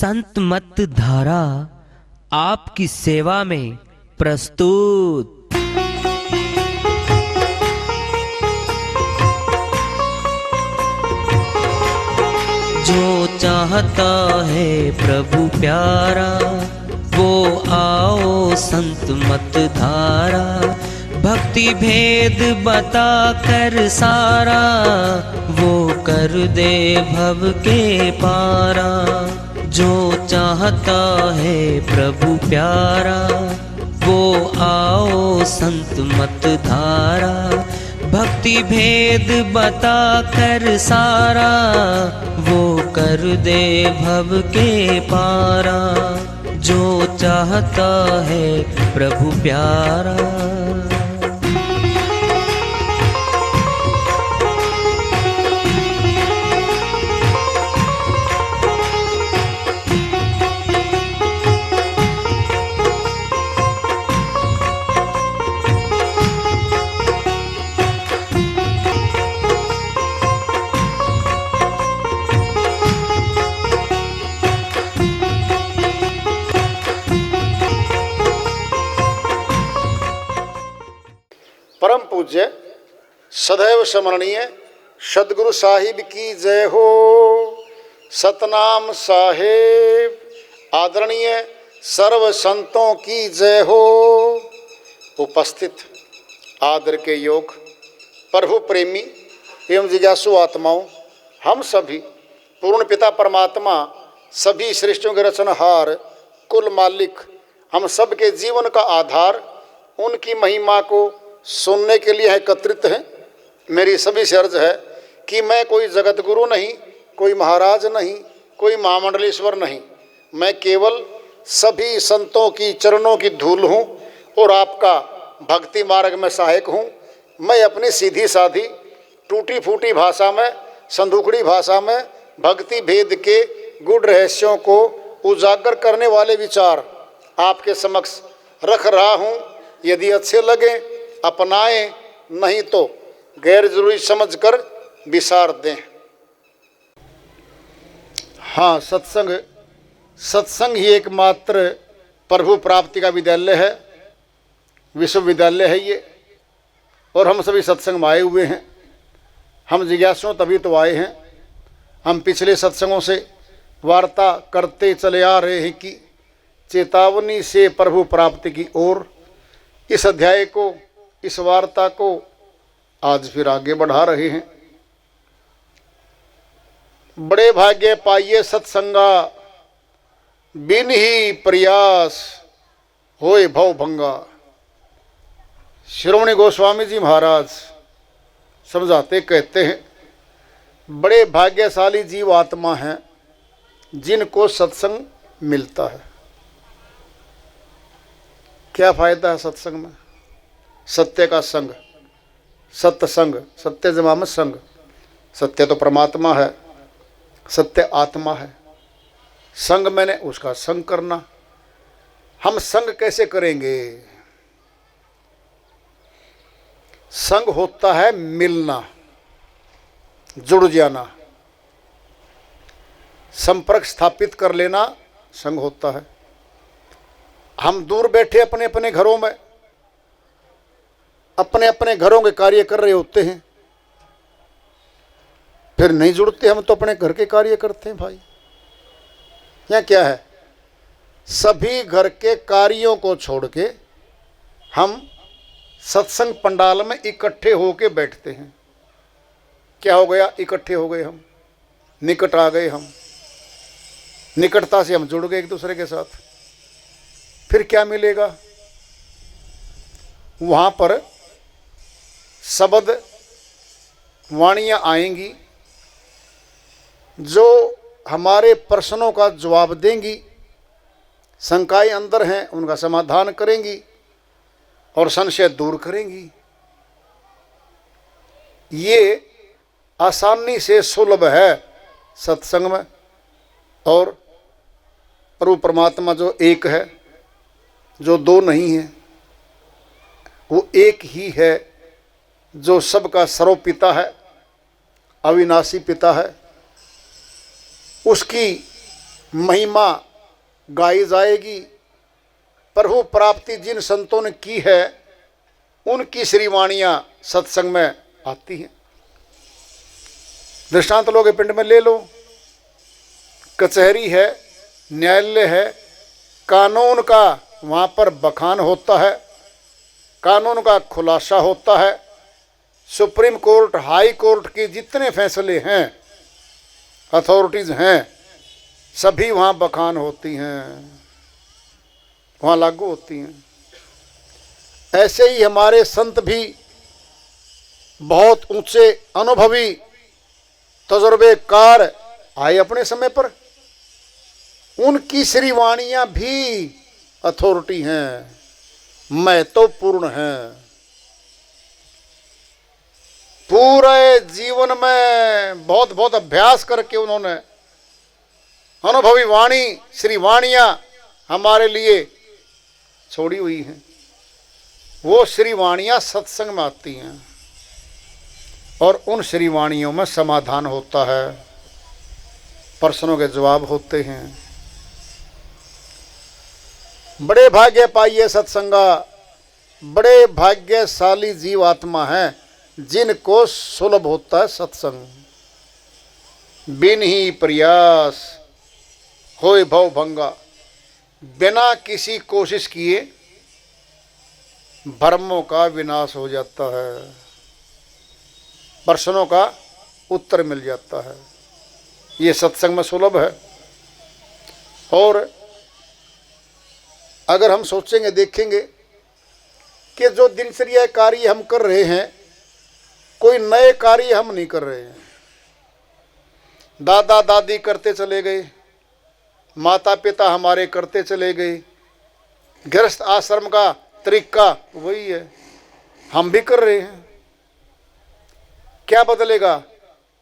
संत मत धारा आपकी सेवा में प्रस्तुत। जो चाहता है प्रभु प्यारा वो आओ संत मत धारा, भक्ति भेद बता कर सारा वो कर दे भव के पारा। जो चाहता है प्रभु प्यारा वो आओ संत मत धारा, भक्ति भेद बता कर सारा वो कर दे भव के पारा। जो चाहता है प्रभु प्यारा। परम पूज्य सदैव स्मरणीय सदगुरु साहिब की जय हो। सतनाम साहेब आदरणीय सर्व संतों की जय हो। उपस्थित आदर के योग प्रभु प्रेमी एवं जिज्ञासु आत्माओं, हम सभी पूर्ण पिता परमात्मा सभी सृष्टियों के रचनहार कुल मालिक हम सब के जीवन का आधार उनकी महिमा को सुनने के लिए एकत्रित हैं। मेरी सभी से अर्ज है कि मैं कोई जगत गुरु नहीं, कोई महाराज नहीं, कोई महामंडलेश्वर नहीं, मैं केवल सभी संतों की चरणों की धूल हूँ और आपका भक्ति मार्ग में सहायक हूँ। मैं अपनी सीधी साधी टूटी फूटी भाषा में, संदूकड़ी भाषा में भक्ति भेद के गुड़ रहस्यों को उजागर करने वाले विचार आपके समक्ष रख रहा हूँ। यदि अच्छे लगे अपनाएं, नहीं तो गैर जरूरी समझकर विसार दें। हाँ, सत्संग ही एकमात्र प्रभु प्राप्ति का विद्यालय है, विश्वविद्यालय है ये। और हम सभी सत्संग में आए हुए हैं। हम जिज्ञासु तभी तो आए हैं। हम पिछले सत्संगों से वार्ता करते चले आ रहे हैं कि चेतावनी से प्रभु प्राप्ति की ओर। इस अध्याय को, इस वार्ता को आज फिर आगे बढ़ा रहे हैं। बड़े भाग्य पाइए सत्संगा, बिन ही प्रयास होए भव भंगा। श्रोमणी गोस्वामी जी महाराज समझाते कहते हैं, बड़े भाग्यशाली जीव आत्मा हैं जिनको सत्संग मिलता है। क्या फायदा है सत्संग में? सत्य का संग, सत्संग, सत्य जमा में संग। सत्य तो परमात्मा है, सत्य आत्मा है। संग मैंने उसका संग करना। हम संग कैसे करेंगे? संग होता है मिलना, जुड़ जाना, संपर्क स्थापित कर लेना, संग होता है। हम दूर बैठे अपने अपने घरों में अपने अपने घरों के कार्य कर रहे होते हैं, फिर नहीं जुड़ते। हम तो अपने घर के कार्य करते हैं भाई। यह क्या है? सभी घर के कार्यों को छोड़ के हम सत्संग पंडाल में इकट्ठे होके बैठते हैं। क्या हो गया? इकट्ठे हो गए, हम निकट आ गए। हम निकटता से हम जुड़ गए एक दूसरे के साथ। फिर क्या मिलेगा? वहाँ पर शब्द वाणियाँ आएंगी जो हमारे प्रश्नों का जवाब देंगी, शंकाएं अंदर हैं उनका समाधान करेंगी और संशय दूर करेंगी। ये आसानी से सुलभ है सत्संग में। और प्रभु परमात्मा जो एक है, जो दो नहीं है, वो एक ही है जो सबका सर्व पिता है, अविनाशी पिता है। उसकी महिमा गाई जाएगी। प्रभु प्राप्ति जिन संतों ने की है उनकी श्रीवाणियाँ सत्संग में आती हैं। दृष्टांत लोग पिंड में ले लो, कचहरी है, न्यायालय है, कानून का वहाँ पर बखान होता है, कानून का खुलासा होता है। सुप्रीम कोर्ट, हाई कोर्ट के जितने फैसले हैं, अथॉरिटीज़ हैं, सभी वहाँ बखान होती हैं, वहाँ लागू होती हैं। ऐसे ही हमारे संत भी बहुत ऊंचे अनुभवी तजुर्बेकार आए अपने समय पर, उनकी श्रीवाणियाँ भी अथॉरिटी हैं, महत्वपूर्ण हैं। पूरे जीवन में बहुत बहुत अभ्यास करके उन्होंने अनुभवी वाणी श्रीवाणियाँ हमारे लिए छोड़ी हुई हैं। वो श्रीवाणियाँ सत्संग में आती हैं और उन श्रीवाणियों में समाधान होता है, प्रश्नों के जवाब होते हैं। बड़े भाग्य पाइए सत्संगा, बड़े भाग्यशाली जीव आत्मा हैं जिनको सुलभ होता है सत्संग। बिन ही प्रयास होए भव भंगा, बिना किसी कोशिश किए भ्रमों का विनाश हो जाता है, प्रश्नों का उत्तर मिल जाता है। ये सत्संग में सुलभ है। और अगर हम सोचेंगे, देखेंगे कि जो दिनचर्या कार्य हम कर रहे हैं, कोई नए कार्य हम नहीं कर रहे हैं। दादा दादी करते चले गए, माता पिता हमारे करते चले गए, गृहस्थ आश्रम का तरीका वही है, हम भी कर रहे हैं। क्या बदलेगा?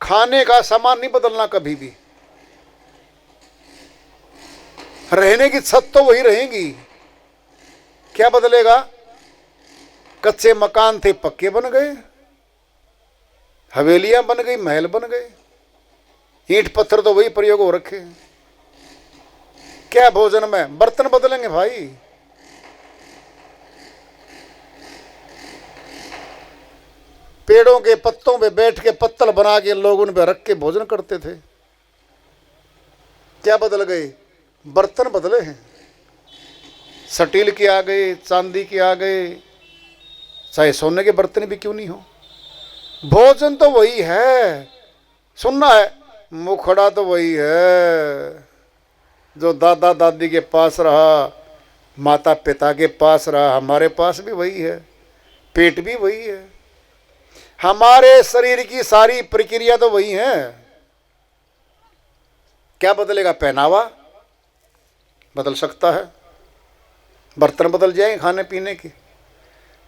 खाने का सामान नहीं बदलना कभी भी, रहने की छत तो वही रहेगी। क्या बदलेगा? कच्चे मकान थे पक्के बन गए, हवेलियां बन गई, महल बन गए, ईंट पत्थर तो वही प्रयोग हो रखे हैं। क्या भोजन में? बर्तन बदलेंगे भाई। पेड़ों के पत्तों पे बैठ के पत्तल बना के लोग उन पे रख के भोजन करते थे। क्या बदल गए? बर्तन बदले हैं, स्टील के आ गए, चांदी के आ गए, चाहे सोने के बर्तन भी क्यों नहीं हो। भोजन तो वही है, सुनना है, मुखड़ा तो वही है जो दादा दादी के पास रहा, माता पिता के पास रहा, हमारे पास भी वही है, पेट भी वही है, हमारे शरीर की सारी प्रक्रिया तो वही है। क्या बदलेगा? पहनावा बदल सकता है, बर्तन बदल जाएंगे, खाने पीने के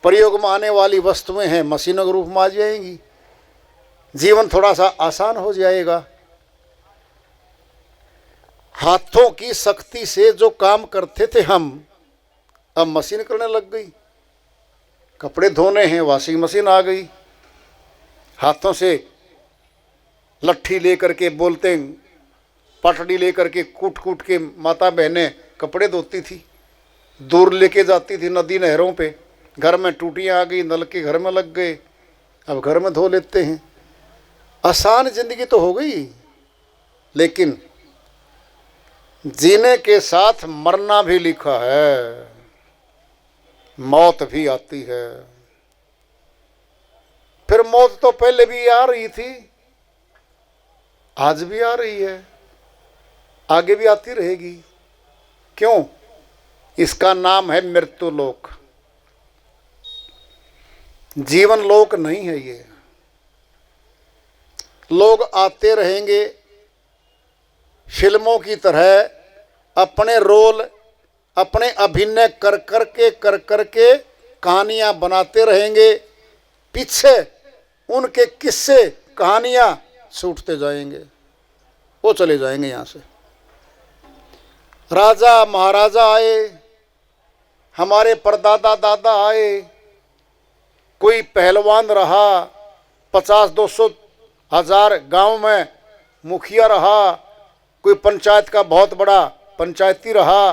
प्रयोग में आने वाली वस्तुएं हैं मशीनों के रूप में आ जाएंगी, जीवन थोड़ा सा आसान हो जाएगा। हाथों की शक्ति से जो काम करते थे हम, अब मशीन करने लग गई। कपड़े धोने हैं, वॉशिंग मशीन आ गई। हाथों से लट्ठी लेकर के, बोलते पटड़ी लेकर के कूट कूट के माता बहनें कपड़े धोती थी, दूर लेके जाती थी नदी नहरों पे। घर में टूटियाँ आ गई, नल के घर में लग गए, अब घर में धो लेते हैं। आसान जिंदगी तो हो गई, लेकिन जीने के साथ मरना भी लिखा है, मौत भी आती है। फिर मौत तो पहले भी आ रही थी, आज भी आ रही है, आगे भी आती रहेगी। क्यों? इसका नाम है मृत्यु लोक, जीवन लोक नहीं है ये। लोग आते रहेंगे, फिल्मों की तरह अपने रोल, अपने अभिनय कर करके कहानियां बनाते रहेंगे, पीछे उनके किस्से कहानियां छूटते जाएंगे, वो चले जाएंगे यहाँ से। राजा महाराजा आए, हमारे परदादा दादा आए, कोई पहलवान रहा, 50-200 हज़ार गांव में मुखिया रहा, कोई पंचायत का बहुत बड़ा पंचायती रहा,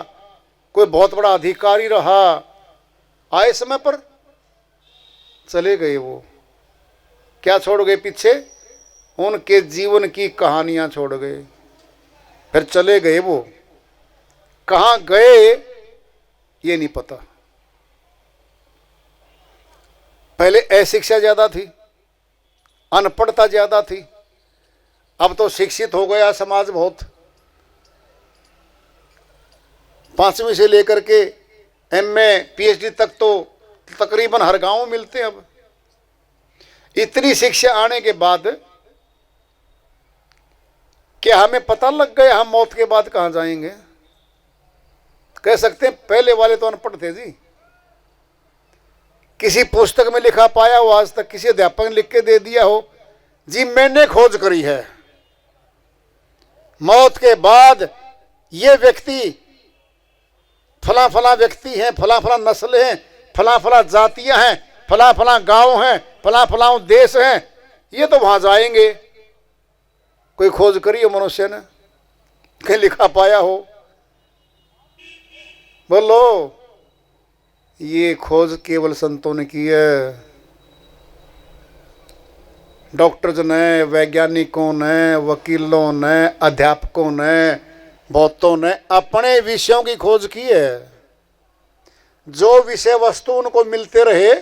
कोई बहुत बड़ा अधिकारी रहा, आए समय पर चले गए। वो क्या छोड़ गए पीछे? उनके जीवन की कहानियां छोड़ गए। फिर चले गए, वो कहाँ गए ये नहीं पता। पहले अशिक्षा ज्यादा थी, अनपढ़ता ज्यादा थी, अब तो शिक्षित हो गया समाज बहुत। 5वीं से लेकर के MA PhD तक तो तकरीबन हर गांव में मिलते हैं। अब इतनी शिक्षा आने के बाद क्या हमें पता लग गया हम मौत के बाद कहां जाएंगे? कह सकते हैं पहले वाले तो अनपढ़ थे जी। किसी पुस्तक में लिखा पाया हो आज तक? किसी अध्यापक ने लिख के दे दिया हो जी मैंने खोज करी है, मौत के बाद ये व्यक्ति फला फला व्यक्ति हैं, फला फला नस्ल हैं, फला फला जातियां हैं, फला फला गांव हैं, फला फला देश हैं, ये तो वहां जाएंगे? कोई खोज करी हो मनुष्य ने? कहीं लिखा पाया हो? बोलो। ये खोज केवल संतों ने की है। डॉक्टर्स ने, वैज्ञानिकों ने, वकीलों ने, अध्यापकों ने, बहुतों ने अपने विषयों की खोज की है। जो विषय वस्तु उनको मिलते रहे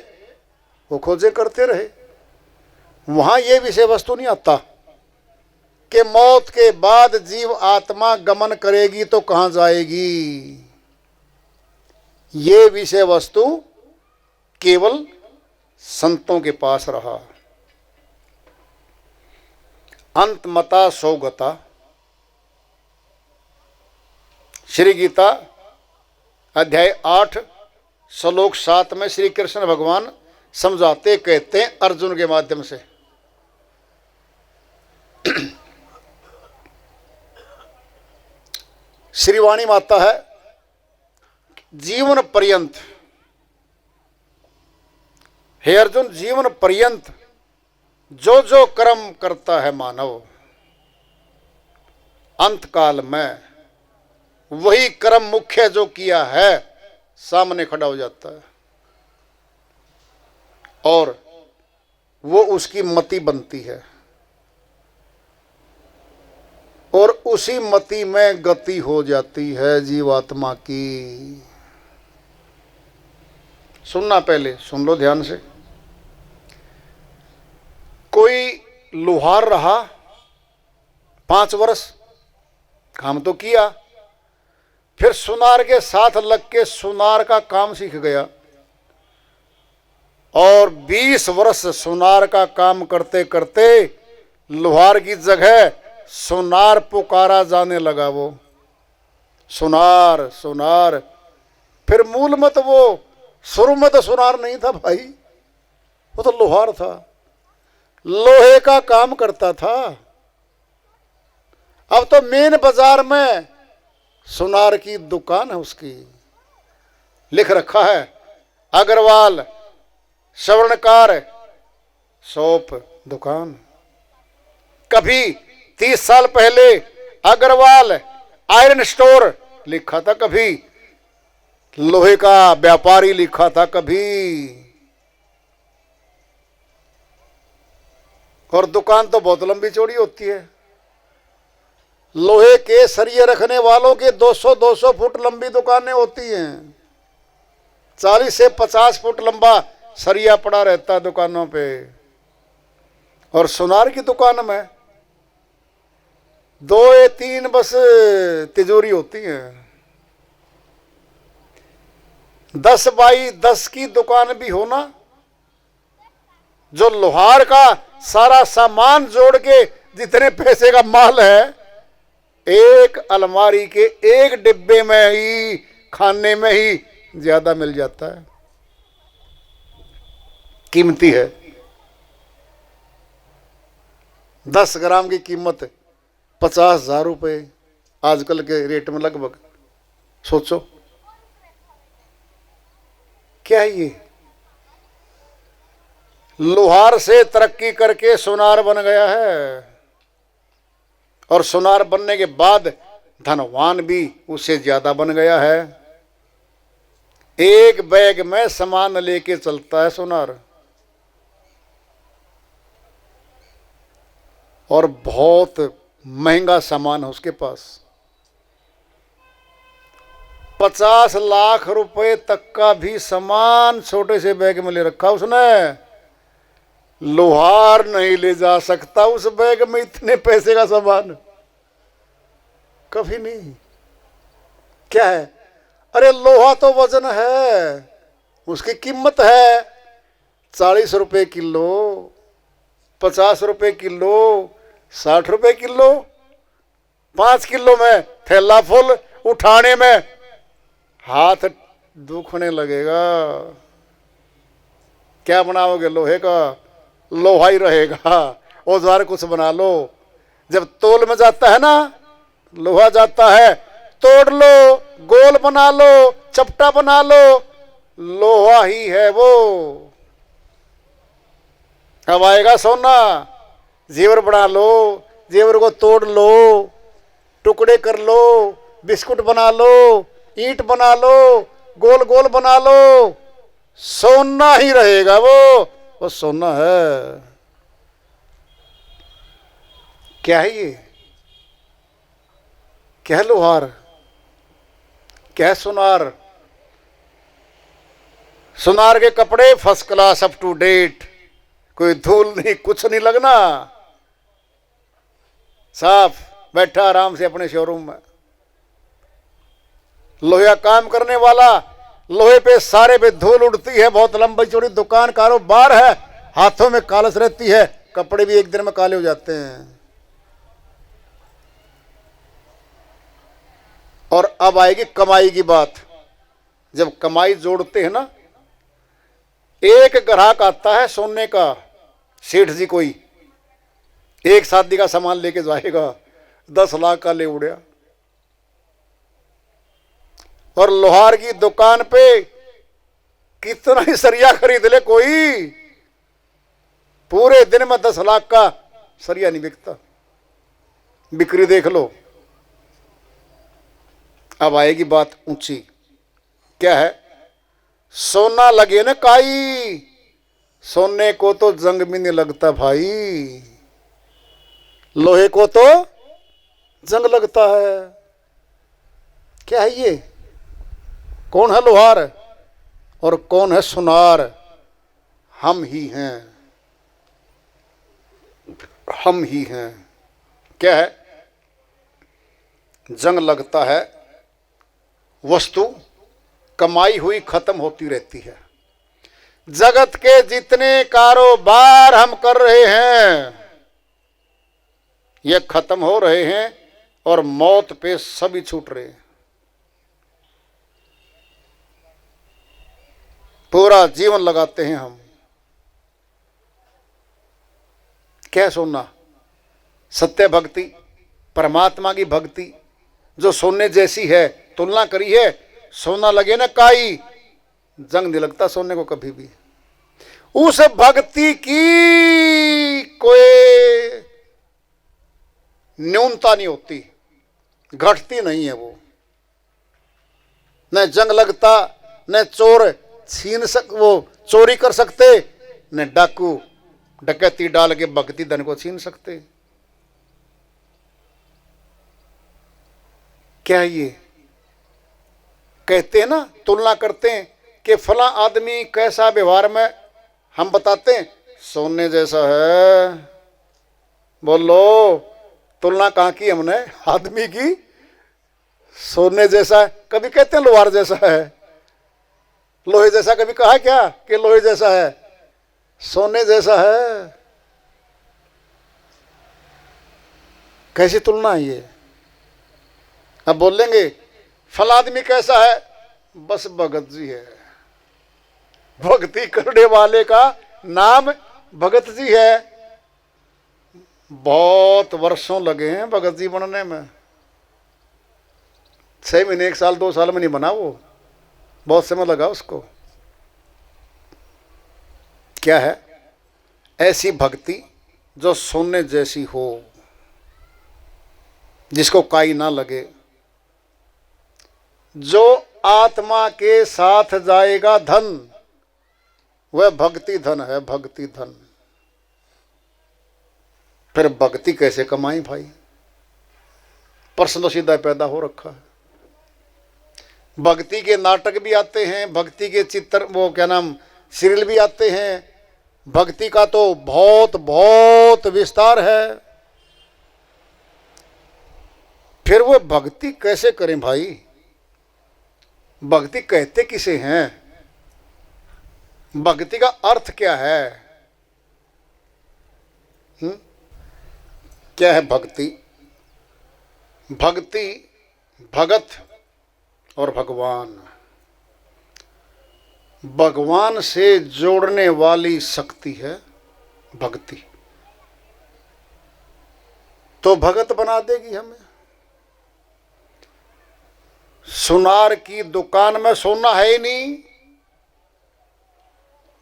वो खोजें करते रहे। वहां ये विषय वस्तु नहीं आता कि मौत के बाद जीव आत्मा गमन करेगी तो कहां जाएगी। ये विषय वस्तु केवल संतों के पास रहा। अंतमता सौगता, श्री गीता अध्याय 8 श्लोक 7 में श्री कृष्ण भगवान समझाते कहते हैं अर्जुन के माध्यम से, श्रीवाणी माता है, जीवन पर्यंत, हे अर्जुन, जीवन पर्यंत जो जो कर्म करता है मानव, अंत काल में वही कर्म मुख्य जो किया है सामने खड़ा हो जाता है और वो उसकी मति बनती है और उसी मति में गति हो जाती है जीवात्मा की। सुनना, पहले सुन लो ध्यान से। कोई लोहार रहा 5 वर्ष, काम तो किया, फिर सुनार के साथ लग के सुनार का काम सीख गया और 20 वर्ष सुनार का काम करते करते लोहार की जगह सुनार पुकारा जाने लगा। वो सुनार सुनार, फिर मूल में तो वो शुरू में तो सुनार नहीं था भाई, वो तो लोहार था, लोहे का काम करता था। अब तो मेन बाजार में सुनार की दुकान है, उसकी लिख रखा है अग्रवाल स्वर्णकार शॉप दुकान। कभी 30 साल पहले अग्रवाल आयरन स्टोर लिखा था, कभी लोहे का व्यापारी लिखा था, कभी। और दुकान तो बहुत लंबी चौड़ी होती है। लोहे के सरिये रखने वालों के 200-200 फुट लंबी दुकानें होती हैं। 40 से 50 फुट लंबा सरिया पड़ा रहता है दुकानों पे। और सुनार की दुकान में 2 या 3 बस तिजोरी होती हैं। 10 बाई 10 की दुकान भी होना, जो लोहार का सारा सामान जोड़ के जितने पैसे का माल है, एक अलमारी के एक डिब्बे में ही, खाने में ही ज्यादा मिल जाता है। कीमती है। 10 ग्राम की कीमत 50,000 रुपये आजकल के रेट में लगभग। सोचो क्या है ये। लोहार से तरक्की करके सुनार बन गया है और सुनार बनने के बाद धनवान भी उससे ज्यादा बन गया है। एक बैग में सामान लेके चलता है सुनार, और बहुत महंगा सामान है उसके पास। 50 लाख रुपए तक का भी सामान छोटे से बैग में ले रखा उसने। लोहार नहीं ले जा सकता उस बैग में इतने पैसे का सामान, कभी नहीं। क्या है? अरे लोहा तो वजन है, उसकी कीमत है 40 रुपए किलो, 50 रुपए किलो, 60 रुपए किलो। 5 किलो में थैला फुल, उठाने में हाथ दुखने लगेगा। क्या बनाओगे? लोहे का लोहा ही रहेगा। औजार कुछ बना लो। जब तोल में जाता है ना, लोहा जाता है, तोड़ लो, गोल बना लो, चपटा बना लो, लोहा ही है वो। अब आएगा सोना, जेवर बना लो, जेवर को तोड़ लो, टुकड़े कर लो, बिस्कुट बना लो, ईंट बना लो, गोल गोल बना लो, सोना ही रहेगा वो सोना है। क्या है ये? क्या है लोहार? क्या है सुनार? सुनार के कपड़े first class, up to date, कोई धूल नहीं, कुछ नहीं लगना, साफ बैठा आराम से अपने शोरूम में। लोहा काम करने वाला, लोहे पे सारे पे धूल उड़ती है, बहुत लंबी चौड़ी दुकान, कारोबार है, हाथों में कालस रहती है, कपड़े भी एक दिन में काले हो जाते हैं। और अब आएगी कमाई की बात। जब कमाई जोड़ते हैं ना, एक ग्राहक आता है सोने का, सेठ जी कोई, एक शादी का सामान लेके जाएगा, 10 लाख का ले उड़िया। और लोहार की दुकान पे कितना ही सरिया खरीद ले कोई, पूरे दिन में 10 लाख का सरिया नहीं बिकता। बिक्री देख लो। अब आएगी बात ऊंची। क्या है? सोना लगे ना काई, सोने को तो जंग भी नहीं लगता भाई, लोहे को तो जंग लगता है। क्या है ये? कौन है लोहार और कौन है सुनार? हम ही हैं, हम ही हैं। क्या है? जंग लगता है, वस्तु कमाई हुई खत्म होती रहती है। जगत के जितने कारोबार हम कर रहे हैं ये खत्म हो रहे हैं और मौत पे सभी छूट रहे हैं। पूरा जीवन लगाते हैं हम। क्या सोना? सत्य भक्ति, परमात्मा की भक्ति जो सोने जैसी है, तुलना करी है। सोना लगे ना काई, जंग नहीं लगता सोने को कभी भी। उस भक्ति की कोई न्यूनता नहीं होती, घटती नहीं है वो। न जंग लगता, न चोर वो चोरी कर सकते, न डाकू डकैती डाल के भक्ति धन को छीन सकते। क्या ये कहते हैं ना, तुलना करते हैं कि फला आदमी कैसा व्यवहार में, हम बताते हैं सोने जैसा है। बोलो, तुलना कहाँ की हमने? आदमी की सोने जैसा है। कभी कहते हैं लोहार जैसा है, लोहे जैसा कभी कहा क्या कि लोहे जैसा है? सोने जैसा है। कैसी तुलना है ये? अब बोलेंगे फला आदमी कैसा है? बस भगत जी है, भक्ति करने वाले का नाम भगत जी है। बहुत वर्षों लगे हैं भगत जी बनने में, 6 महीने 1 साल 2 साल में नहीं बना वो, बहुत समय लगा उसको। क्या है? ऐसी भक्ति जो सोने जैसी हो। जिसको काई ना लगे। जो आत्मा के साथ जाएगा धन, वह भक्ति धन है, भक्ति धन। फिर भक्ति कैसे कमाई भाई? प्रश्न तो सीधा पैदा हो रखा है। भक्ति के नाटक भी आते हैं, भक्ति के चित्र, वो क्या नाम, सीरियल भी आते हैं। भक्ति का तो बहुत बहुत विस्तार है। फिर वो भक्ति कैसे करें भाई? भक्ति कहते किसे हैं? भक्ति का अर्थ क्या है? क्या है भक्ति? भक्ति भगत और भगवान, भगवान से जोड़ने वाली शक्ति है भक्ति। तो भगत बना देगी हमें। सुनार की दुकान में सोना है ही नहीं,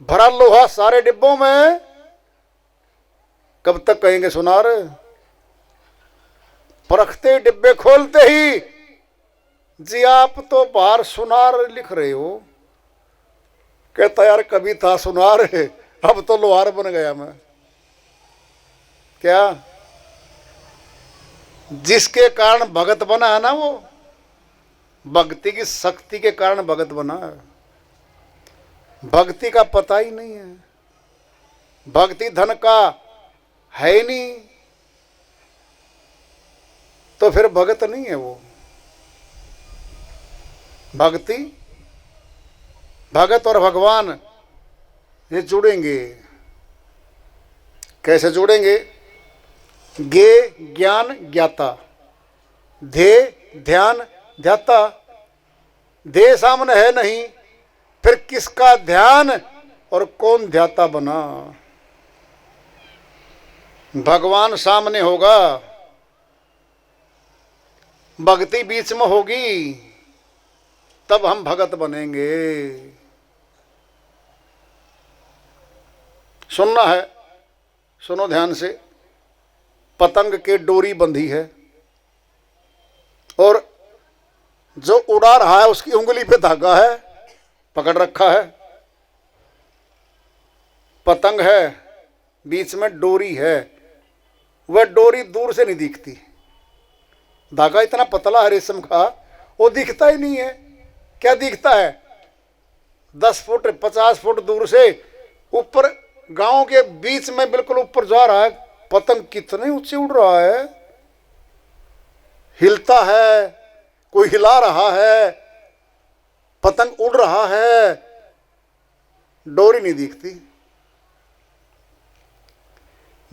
भरा लोहा सारे डिब्बों में, कब तक कहेंगे सुनार? परखते डिब्बे खोलते ही, जी आप तो बाहर सुनार लिख रहे हो। कहता यार कभी था सुनार, अब तो लोहार बन गया मैं। क्या? जिसके कारण भगत बना है ना, वो भक्ति की शक्ति के कारण भगत बना है। भक्ति का पता ही नहीं है, भक्ति धन का है ही नहीं, तो फिर भगत नहीं है वो। भक्ति, भगत और भगवान ये जुड़ेंगे। कैसे जुड़ेंगे? गे ज्ञान ज्ञाता, धे ध्यान ध्याता। धे सामने है नहीं, फिर किसका ध्यान और कौन ध्याता बना? भगवान सामने होगा, भक्ति बीच में होगी, तब हम भगत बनेंगे। सुनना है, सुनो ध्यान से। पतंग के डोरी बंधी है और जो उड़ा रहा है उसकी उंगली पे धागा है, पकड़ रखा है। पतंग है, बीच में डोरी है, वह डोरी दूर से नहीं दिखती। धागा इतना पतला है रेशम का, वो दिखता ही नहीं है। क्या दिखता है? 10 फुट 50 फुट दूर से ऊपर गांव के बीच में बिल्कुल ऊपर जा रहा है। पतंग कितने ऊंचे उड़ रहा है, हिलता है, कोई हिला रहा है, पतंग उड़ रहा है, डोरी नहीं दिखती।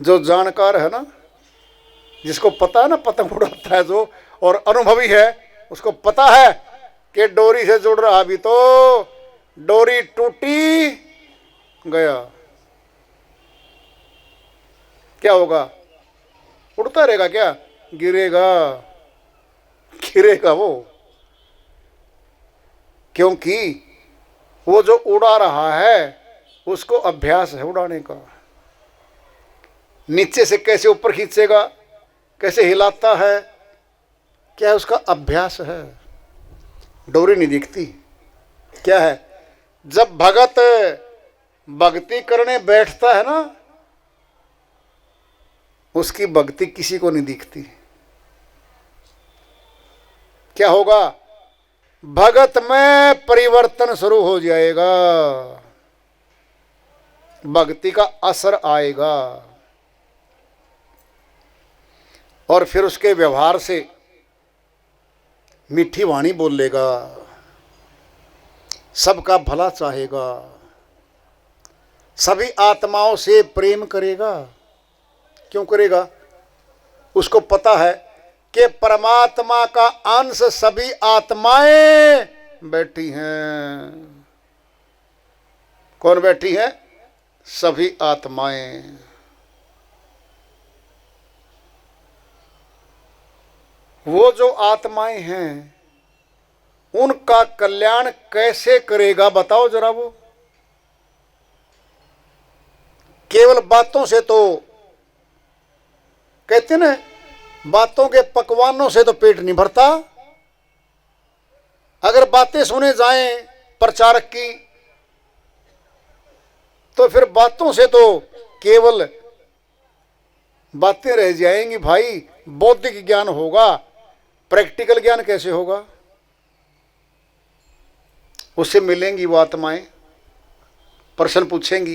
जो जानकार है ना, जिसको पता है ना पतंग उड़ाता है जो, और अनुभवी है, उसको पता है कि डोरी से जुड़ रहा, अभी तो डोरी टूटी गया, क्या होगा? उड़ता रहेगा क्या? गिरेगा, गिरेगा वो। क्योंकि वो जो उड़ा रहा है उसको अभ्यास है उड़ाने का। नीचे से कैसे ऊपर खींचेगा, कैसे हिलाता है, क्या उसका अभ्यास है। डोरी नहीं दिखती। क्या है? जब भगत भक्ति करने बैठता है ना, उसकी भक्ति किसी को नहीं दिखती। क्या होगा? भगत में परिवर्तन शुरू हो जाएगा, भक्ति का असर आएगा, और फिर उसके व्यवहार से मीठी वाणी बोलेगा, सबका भला चाहेगा, सभी आत्माओं से प्रेम करेगा। क्यों करेगा? उसको पता है कि परमात्मा का अंश सभी आत्माएं बैठी हैं। कौन बैठी हैं? सभी आत्माएं। वो जो आत्माएं हैं उनका कल्याण कैसे करेगा बताओ जरा। वो केवल बातों से तो कहते ना बातों के पकवानों से तो पेट नहीं भरता। अगर बातें सुने जाएं प्रचारक की तो फिर बातों से तो केवल बातें रह जाएंगी भाई। बौद्धिक ज्ञान होगा, प्रैक्टिकल ज्ञान कैसे होगा? उससे मिलेंगी वो आत्माएं, प्रश्न पूछेंगी।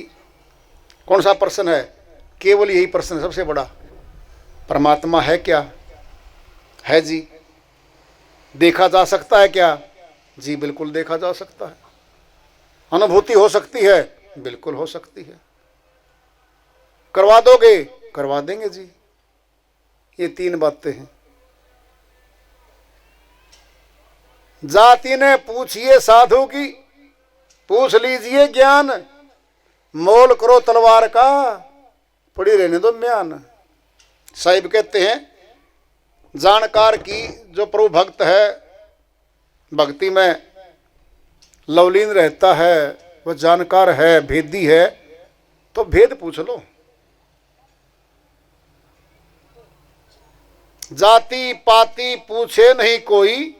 कौन सा प्रश्न है? केवल यही प्रश्न है सबसे बड़ा, परमात्मा है क्या? है जी। देखा जा सकता है क्या? जी बिल्कुल देखा जा सकता है। अनुभूति हो सकती है? बिल्कुल हो सकती है। करवा दोगे? करवा देंगे जी। ये 3 बातें हैं। जाति ने पूछिए साधु की, पूछ लीजिए ज्ञान, मोल करो तलवार का, पड़ी रहने दो म्यान। साहिब कहते हैं जानकार की जो प्रभु भक्त है, भक्ति में लवलीन रहता है, वह जानकार है, भेदी है, तो भेद पूछ लो। जाति पाति पूछे नहीं कोई,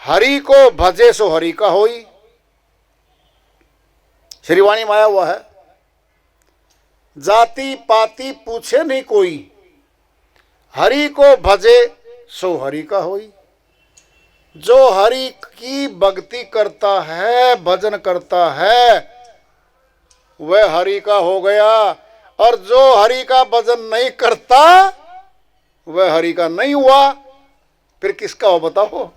हरि को भजे सो हरि का होई। श्रीवाणी में आया हुआ है, जाति पाति पूछे नहीं कोई, हरि को भजे सो हरि का होई। जो हरि की भक्ति करता है, भजन करता है, वह हरि का हो गया। और जो हरि का भजन नहीं करता वह हरि का नहीं हुआ। फिर किसका हो बताओ?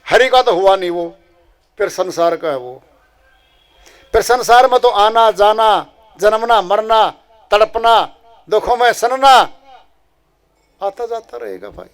हरि का तो हुआ नहीं वो, फिर संसार का है वो। फिर संसार में तो आना जाना, जन्मना मरना, तड़पना, दुखों में सनना, आता जाता रहेगा भाई।